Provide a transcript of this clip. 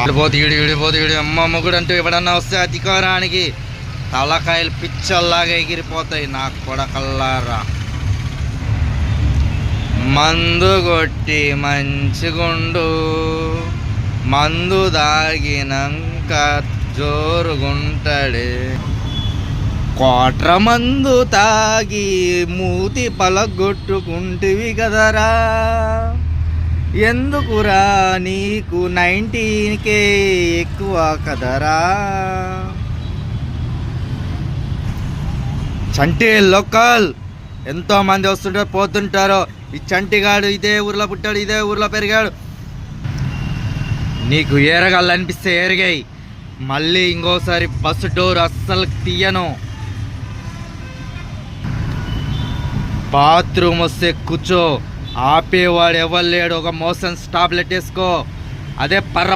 ఇడిపోతే అమ్మ మొగుడు అంటూ ఎవడన్నా వస్తే అధికారానికి తలకాయలు పిచ్చల్లాగా ఎగిరిపోతాయి. నా కొడకల్లారా, మందు కొట్టి మంచిగుండు, మందు దాగినంక జోరుగుంటాడే. కోట్ర మందు తాగి మూతి పలగొట్టుకుంటివి కదరా, ఎందుకురా నీకు 19K ఎక్కువ కదరా. చంటి లోకల్ ఎంతో మంది వస్తుంటారు పోతుంటారు. ఈ చంటిగాడు ఇదే ఊర్లో పుట్టాడు, ఇదే ఊర్లో పెరిగాడు. నీకు ఏరగాలనిపిస్తే ఏరిగాయి, మళ్ళీ ఇంకోసారి బస్సు డోర్ అస్సలు తీయను. బాత్రూమ్ వస్తే కూర్చో, ఆపేవాడు ఎవరు లేడు. ఒక మోషన్ టాబ్లెట్ వేసుకో, అదే పర్ర